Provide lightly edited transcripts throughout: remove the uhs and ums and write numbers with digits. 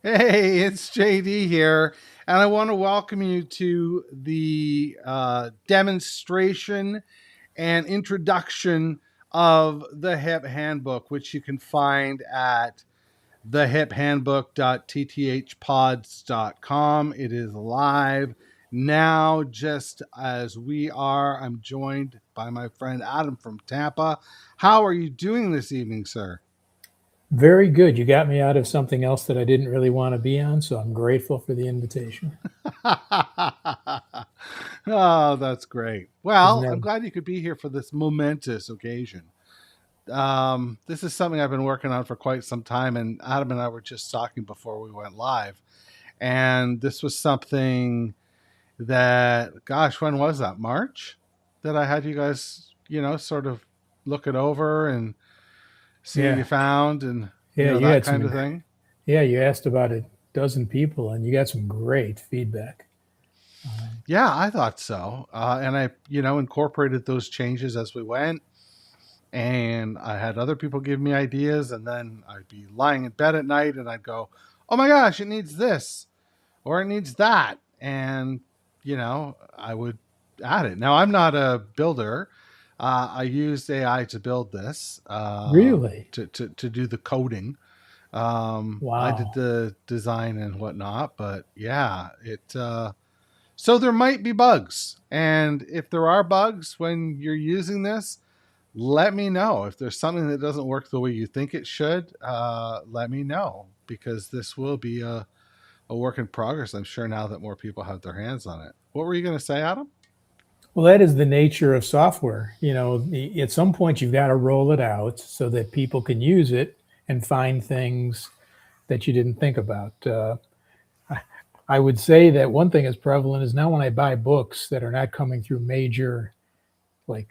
Hey, it's JD here, and I want to welcome you to the demonstration and introduction of the Hip Handbook, which you can find at thehiphandbook.tthpods.com. It is live now, just as we are. I'm joined by my friend Adam from Tampa. How are you doing this evening, sir? Very good. You got me out of something else that I didn't really want to be on, so I'm grateful for the invitation. Oh, that's great. Isn't Well, I'm that glad you could be here for this momentous occasion. This is something I've been working on for quite some time, and Adam and I were just talking before we went live. And this was something that, gosh, when was that? March? That I had you guys, sort of look it over and see what you yeah. found and, Yeah, you that had kind of some thing. yeah, you asked about a dozen people and you got some great feedback. Yeah, I thought so. And I, incorporated those changes as we went. And I had other people give me ideas, and then I'd be lying in bed at night and I'd go, oh my gosh, it needs this or it needs that. And, I would add it. Now, I'm not a builder. I used AI to build this, Really? to do the coding. I did Wow. the design and whatnot, but yeah, so there might be bugs. And if there are bugs when you're using this, let me know. If there's something that doesn't work the way you think it should, let me know, because this will be a work in progress, I'm sure, now that more people have their hands on it. What were you going to say, Adam? Well, that is the nature of software. At some point you've got to roll it out so that people can use it and find things that you didn't think about. I would say that one thing that's prevalent is now when I buy books that are not coming through major, like,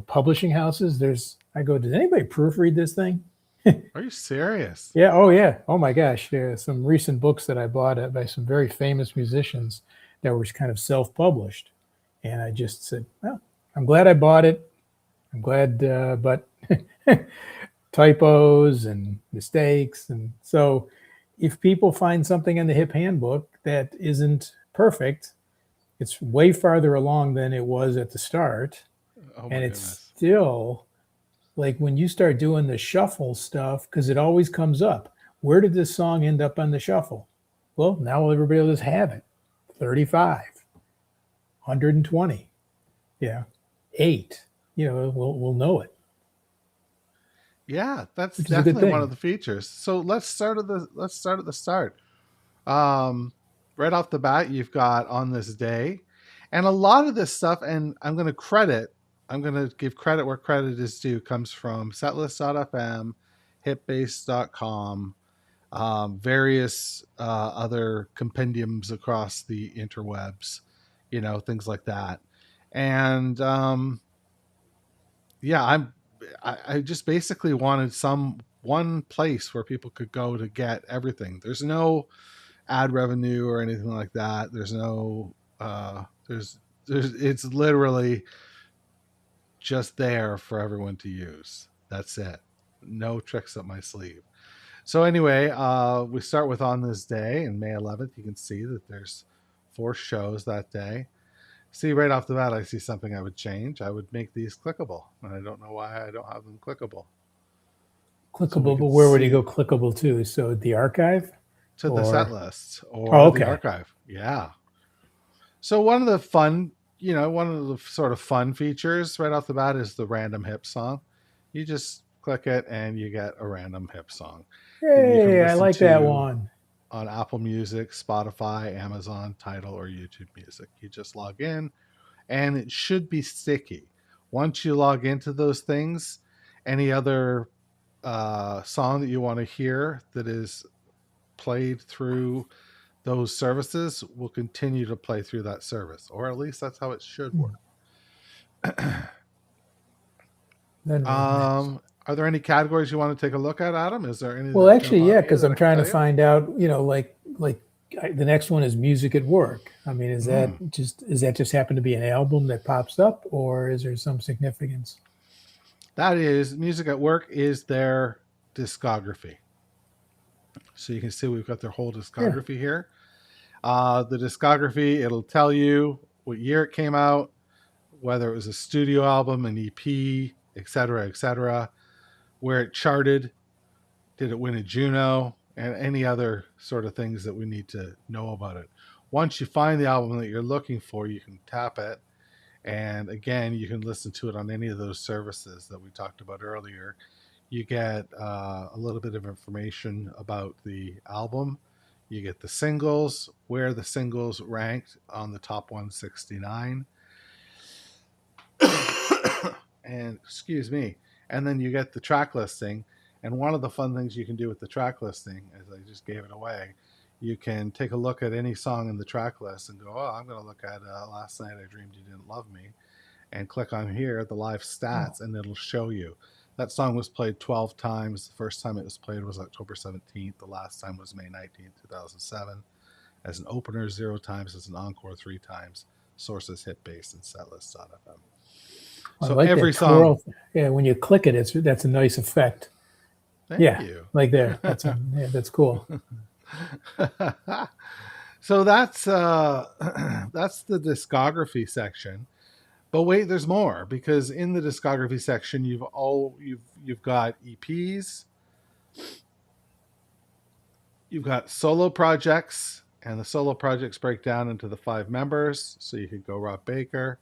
publishing houses, I go, did anybody proofread this thing? Are you serious? Yeah. Oh, yeah. Oh my gosh. There are some recent books that I bought by some very famous musicians that were kind of self-published, and I just said, well, I'm glad I bought it. I'm glad, but typos and mistakes, and so if people find something in the Hip Handbook that isn't perfect, it's way farther along than it was at the start, Oh my and it's goodness. still like when you start doing the shuffle stuff, because it always comes up. Where did this song end up on the shuffle? Well, now everybody will just have it. 35, 120, yeah, 8. We'll know it, Yeah, that's which is a good definitely one of thing. the features. So let's start at the start. Um, right off the bat, you've got on this day, and a lot of this stuff, and I'm going to give credit where credit is due, comes from setlist.fm, hipbase.com, various other compendiums across the interwebs, things like that. And yeah, I just basically wanted some one place where people could go to get everything. There's no ad revenue or anything like that. There's no there's it's literally just there for everyone to use. That's it. No tricks up my sleeve. So anyway, we start with on this day, and May 11th. You can see that there's 4 shows that day. See, right off the bat, I see something I would change. I would make these clickable, and I don't know why I don't have them clickable. So we Clickable, but could where would you see go clickable to? So the archive, to the set or list oh, or the okay. archive. Yeah. So one of the sort of fun features right off the bat is the random hip song. You just click it and you get a random hip song that you can Hey, I listen like that to one. on Apple Music, Spotify, Amazon, Tidal, or YouTube Music. You just log in, and it should be sticky. Once you log into those things, any other song that you want to hear that is played through those services will continue to play through that service, or at least that's how it should Hmm. work. Then what next? Are there any categories you want to take a look at, Adam? Is there any Well, that jump actually, out yeah, at you because that I'm I can trying to tell you? find out. The next one is music at work. I mean, Mm, is that just happen to be an album that pops up, or is there some significance? that is, music at work is their discography. So you can see we've got their whole Yeah. discography here. The discography, it'll tell you what year it came out, whether it was a studio album, an EP, etc., where it charted, did it win a Juno, and any other sort of things that we need to know about it. Once you find the album that you're looking for, you can tap it. And again, you can listen to it on any of those services that we talked about earlier. You get a little bit of information about the album. You get the singles, where the singles ranked on the top 169. And excuse me. And then you get the track listing. And one of the fun things you can do with the track listing, as I just gave it away, you can take a look at any song in the track list and go, oh, I'm going to look at Last Night I Dreamed You Didn't Love Me, and click on here, the live Oh, stats, and it'll show you. That song was played 12 times. The first time it was played was October 17th. The last time was May 19th, 2007. As an opener, 0 times. As an encore, 3 times. Sources hit base and setlist.fm. I So like every that song. twirl. Yeah, when you click it, that's a nice effect. Thank Yeah, you. like there. That's cool. So that's the discography section. But wait, there's more, because in the discography section you've got EPs, you've got solo projects, and the solo projects break down into the 5 members. So you could go Rob Baker,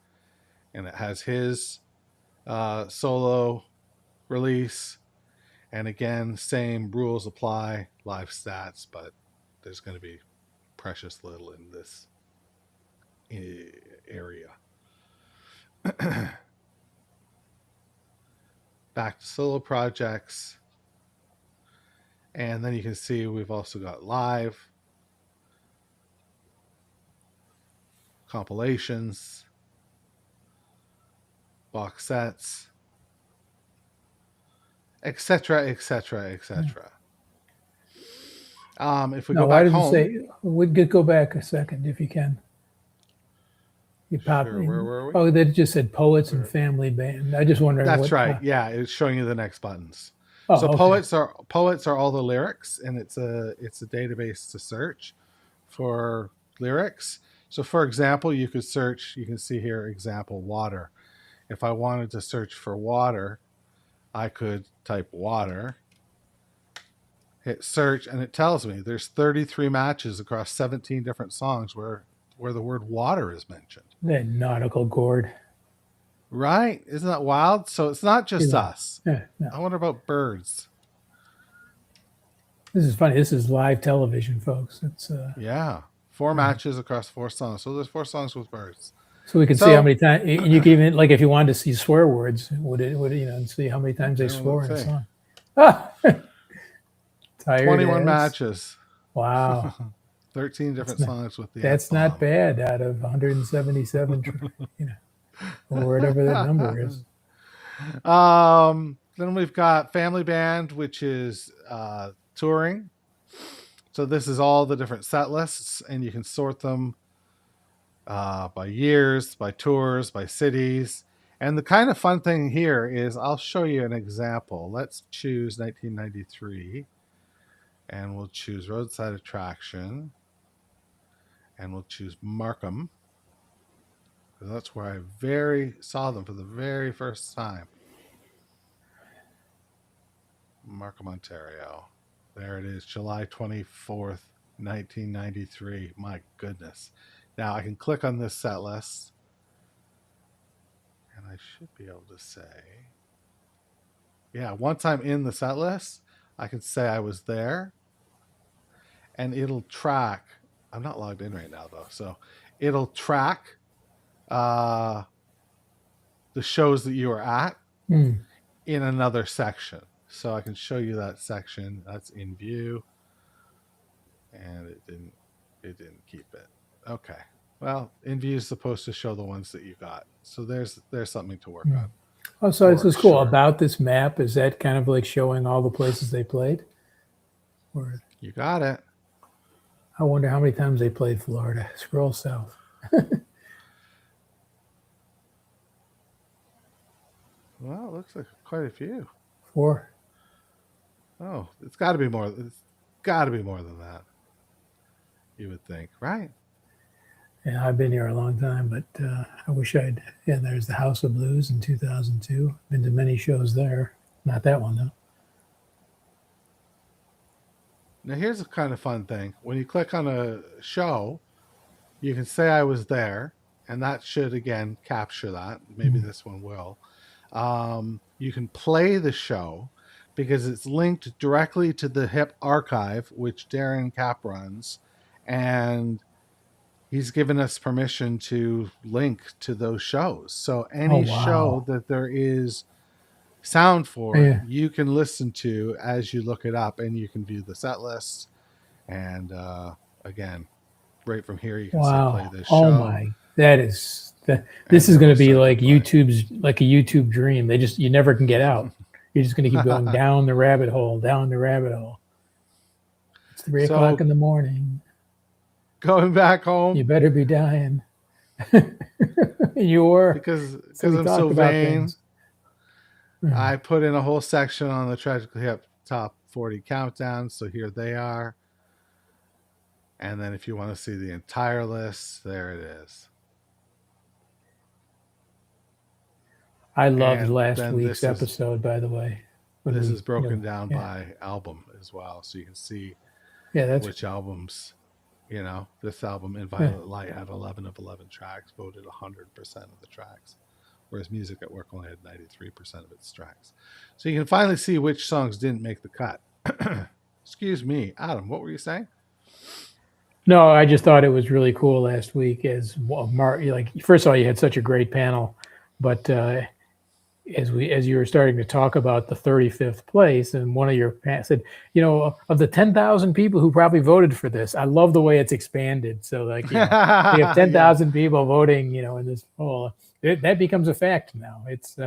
and it has his solo release. And again, same rules apply, live stats, but there's going to be precious little in this area. Back to solo projects. And then you can see we've also got live, compilations, box sets, etc., etc., etc. If we go Now, why back does it home, say? We could go back a second if you can. You pop sure, where in. were we? Oh, that just said poets and Where? family band. I just wondering That's what. right. Yeah, it's showing you the next buttons. So Oh, okay. poets are all the lyrics, and it's a database to search for lyrics. So for example, you could search. You can see here example water. If I wanted to search for water, I could type water, hit search, and it tells me there's 33 matches across 17 different songs where the word water is mentioned. That nautical gourd. Right? Isn't that wild? So it's not just Yeah, us. no. I wonder about birds. This is funny. This is live television, folks. It's Yeah. 4 yeah. matches across 4 songs. So there's 4 songs with birds. So we can see how So many times, and you can even like if you wanted to see swear words, would it, and see how many times they okay, well, swore let's in a see. song. Ah, tired 21 as. matches. Wow, 13 that's different not songs with the F that's not bomb. bad out of 177. You know, or whatever that number is. Then we've got Family Band, which is touring. So this is all the different set lists, and you can sort them by years, by tours, by cities. And the kind of fun thing here is I'll show you an example. Let's choose 1993, and we'll choose Roadside Attraction, and we'll choose Markham, because that's where I saw them for the very first time. Markham, Ontario. There it is, July 24th, 1993. My goodness. Now I can click on this set list, and I should be able to say, yeah, once I'm in the set list, I can say I was there, and it'll track. I'm not logged in right now, though. So it'll track uh, the shows that you were at Hmm. in another section. So I can show you that section. That's in view, and it didn't keep it. Okay. Well, InView is supposed to show the ones that you got. So there's something to work Hmm. on Oh, so this for is cool. sure. About this map, is that kind of like showing all the places they played? Or You got it. I wonder how many times they played Florida. Scroll south. Well, it looks like quite a few. 4. Oh, it's got to be more. got to be more than that. You would think, right? Yeah, I've been here a long time, but I wish I'd. Yeah, there's the House of Blues in 2002. Been to many shows there. Not that one though. Now, here's a kind of fun thing. When you click on a show, you can say I was there, and that should again capture that. Maybe Mm. this one will. You can play the show because it's linked directly to the Hip archive, which Darren Cap runs, and he's given us permission to link to those shows. So Oh any show wow. that there is sound for, Yeah. you can listen to as you look it up, and you can view the set list. And again, right from here, you can say play Wow. this Oh show, my. That is. That, this and is going to it'll be start to like play. YouTube's like a YouTube dream. They just you never can get out. You're just going to keep going down the rabbit hole, down the rabbit hole. It's 3 o'clock So in the morning. going back You home, better be dying. You're. So because we I'm so talked about vain, things. Hmm. I put in a whole section on the Tragically Hip Top 40 countdown. So here they are. And then if you want to see the entire list, there it is. I loved And last then week's episode, by the way. When this we, is broken you down yeah, by album as well, so you can see yeah, that's which albums. This album in yeah. Violet Light had 11 of 11 tracks, voted 100% of the tracks, whereas Music at Work only had 93% of its tracks. So you can finally see which songs didn't make the cut. Excuse me, Adam, what were you saying? No, I just thought it was really cool last week. As Mark, like first of all, you had such a great panel, but as you were starting to talk about the 35th place, and one of your said, of the 10,000 people who probably voted for this, I love the way it's expanded. So like we have Yeah. 10,000 people voting, in this poll. That becomes a fact now. It's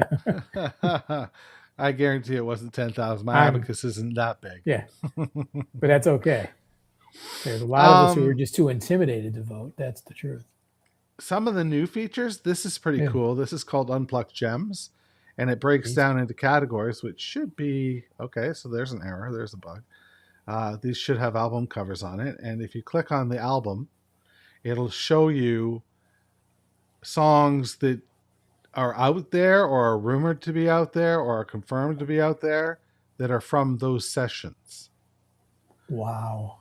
I guarantee it wasn't 10,000. My I'm abacus isn't that big. yeah, but that's okay. There's a lot of us who are um, just too intimidated to vote. That's the truth. some of the new features, this is pretty Yeah. cool. This is called Unplugged Gems, and it breaks Amazing. down into categories, which should be okay. So there's an error, there's a bug. These should have album covers on it. And if you click on the album, it'll show you songs that are out there or are rumored to be out there or are confirmed to be out there that are from those sessions. Wow.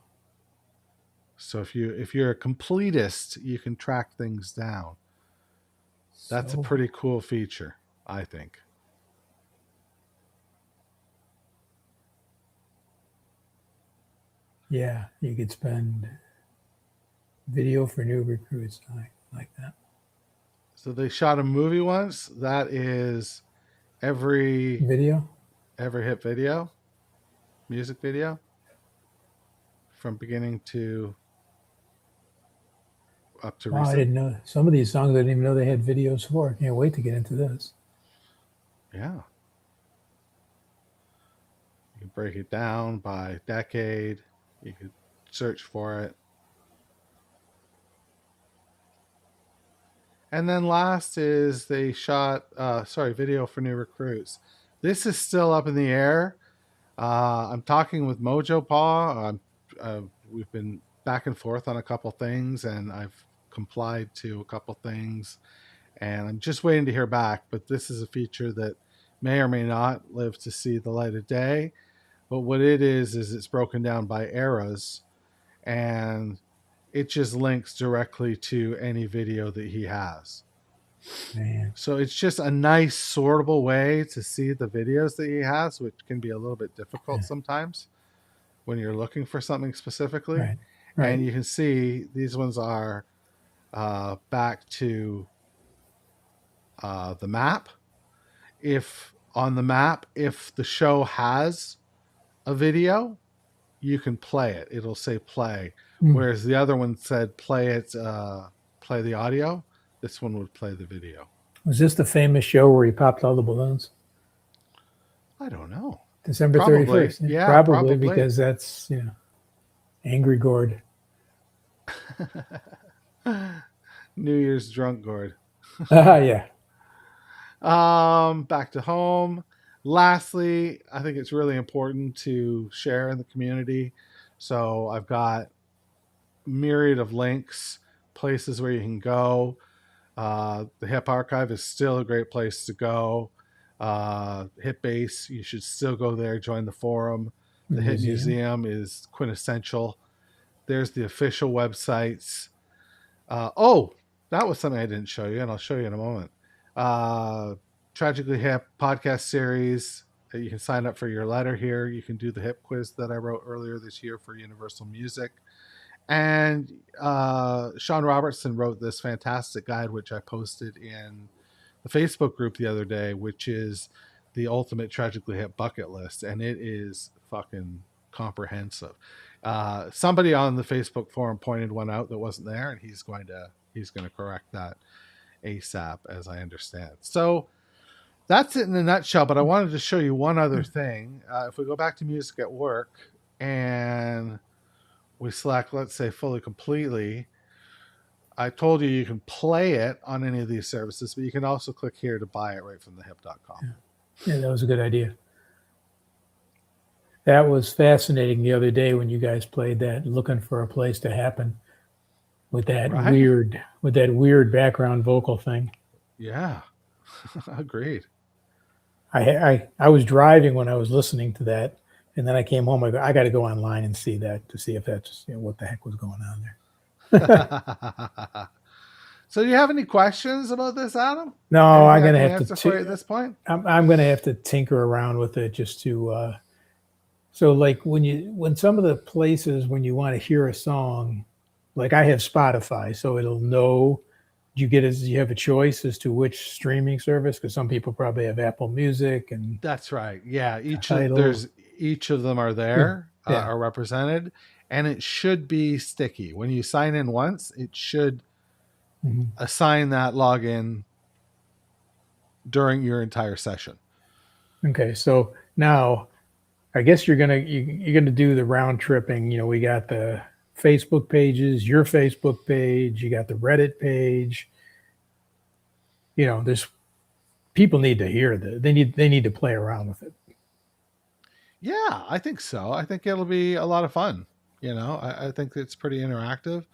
So if you're a completist, you can track things down. That's a So pretty cool feature, I think. yeah, you could spend video for new recruits. I like that. So they shot a movie once. That is every Video? every hit video, music video, from beginning to up to Wow, I recent. didn't know some of these songs. I didn't even know they had videos for. Can't wait to get into this. Yeah. You can break it down by decade. You could search for it. And then last is they shot, video for new recruits. This is still up in the air. I'm talking with Mojo Paw. We've been back and forth on a couple things, and I've complied to a couple things, and I'm just waiting to hear back. But this is a feature that may or may not live to see the light of day. But what it is it's broken down by eras, and it just links directly to any video that he has. Man, So it's just a nice sortable way to see the videos that he has, which can be a little bit difficult yeah, sometimes when you're looking for something specifically. right, And right. you can see these ones are back to the map. If on the map, if the show has a video, you can play it. It'll say play. Mm. Whereas the other one said play it, play the audio. This one would play the video. Was this the famous show where he popped all the balloons? I don't know. December Probably. 31st. Yeah, Yeah, probably probably. because that's Angry Gord. New Year's drunk gourd. Yeah. Back to home. Lastly, I think it's really important to share in the community. So I've got myriad of links, places where you can go. The Hip Archive is still a great place to go. Hip Base, you should still go there, join the forum. The The Hip museum. Museum is quintessential. There's the official websites. Oh, that was something I didn't show you, and I'll show you in a moment. Uh, Tragically Hip podcast series. You can sign up for your letter here. You can do the hip quiz that I wrote earlier this year for Universal Music. And Sean Robertson wrote this fantastic guide, which I posted in the Facebook group the other day, which is the ultimate Tragically Hip bucket list. And it is fucking comprehensive. Somebody on the Facebook forum pointed one out that wasn't there, and he's going to correct that ASAP, as I understand. So that's it in a nutshell. But I wanted to show you one other thing. If we go back to music at work and we select, let's say, fully completely, I told you you can play it on any of these services, but you can also click here to buy it right from thehip.com. Yeah, that was a good idea. That was fascinating the other day when you guys played that, looking for a place to happen with that Right? weird background vocal thing. Yeah. Agreed. I was driving when I was listening to that, and then I came home. I got to go online and see that to see if that's what the heck was going on there. So do you have any questions about this, Adam? No, Anything I'm I gonna can have answer for you to. at this point? I'm gonna have to tinker around with it just to. So like when some of the places when you want to hear a song, like I have Spotify, so it'll know. You have a choice as to which streaming service? Because some people probably have Apple Music and That's right. Yeah, Tidal. each of them are Yeah, there, yeah. are represented, and it should be sticky. When you sign in once, it should Mhm. assign that login during your entire session. Okay, so now I guess you're gonna do the round tripping. We got the Facebook pages, your Facebook page, you got the Reddit page. There's people need to hear that. They need to play around with it. Yeah, I think so. I think it'll be a lot of fun. I think it's pretty interactive.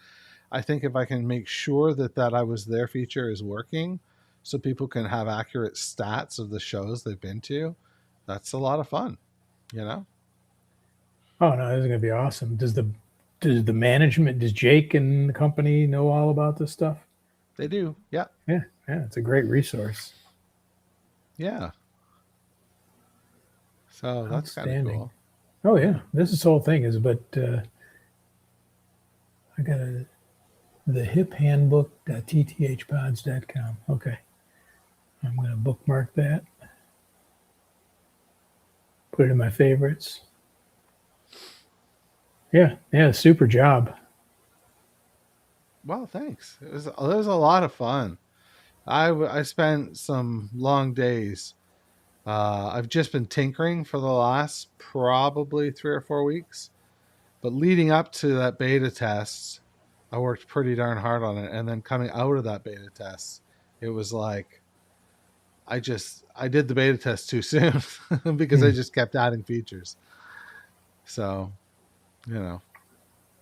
I think if I can make sure that I was there feature is working so people can have accurate stats of the shows they've been to, that's a lot of fun, you know? Oh no, this is gonna be awesome. Does the management, does Jake and the company know all about this stuff? They do. Yeah. Yeah, yeah, it's a great resource. Yeah. So that's kind of Outstanding. cool. Oh yeah, this whole thing is, but I got the hip handbook.tthpods.com. Okay, I'm gonna bookmark that. Put it in my favorites. Yeah, yeah, super job. Well, thanks. It was a lot of fun. I spent some long days. I've just been tinkering for the last probably 3 or 4 weeks. But leading up to that beta test, I worked pretty darn hard on it. And then coming out of that beta test, it was like I did the beta test too soon because I Hmm. just kept adding features. So, you know,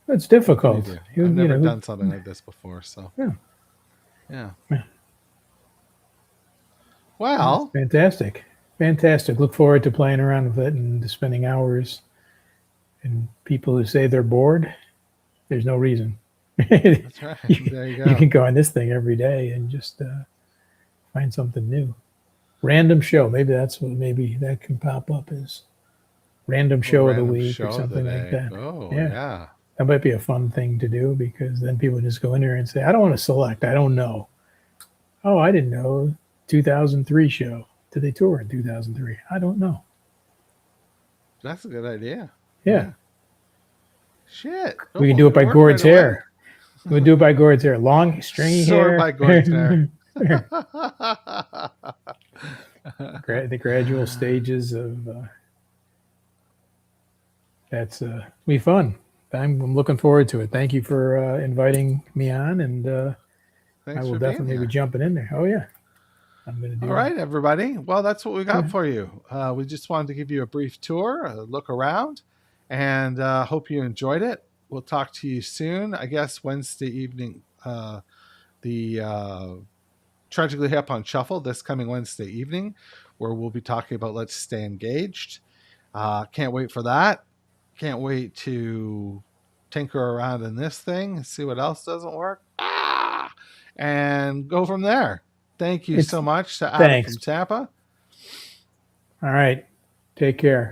It's what do you difficult. do? You, I've you never know, done something like this before. So, yeah, yeah. yeah, that's Well, fantastic. Fantastic. Look forward to playing around with it and spending hours. And people who say they're bored, there's no reason. you, that's right. There you you go. can go on this thing every day and just find something new. Random show. Maybe that can pop up as random A show of the random week or show of the something like day. that. Oh, Yeah, yeah. that might be a fun thing to do because then people just go in there and say, I don't want to select. I don't know. Oh, I didn't know. 2003 show. Did they tour in 2003? I don't know. That's a good idea. Yeah, Yeah. Shit. we can Oh, do it by work right Gord's away. hair. We'll do it by Gord's hair. Long, stringy Sort hair. by Gord's hair. The gradual stages of that's be fun. I'm looking forward to it. Thank you for inviting me on, and I Thanks will for being definitely be here. jumping in there. Oh yeah, I'm going to All do that. right, everybody. Well, that's what we got Yeah. for you. We just wanted to give you a brief tour, a look around, and hope you enjoyed it. We'll talk to you soon. I guess Wednesday evening, the Tragically Hip on Shuffle this coming Wednesday evening, where we'll be talking about Let's Stay Engaged. Can't wait for that. Can't wait to tinker around in this thing and see what else doesn't work. And go from there. Thank you It's so much to Adam thanks. from Tampa. All right. Take care.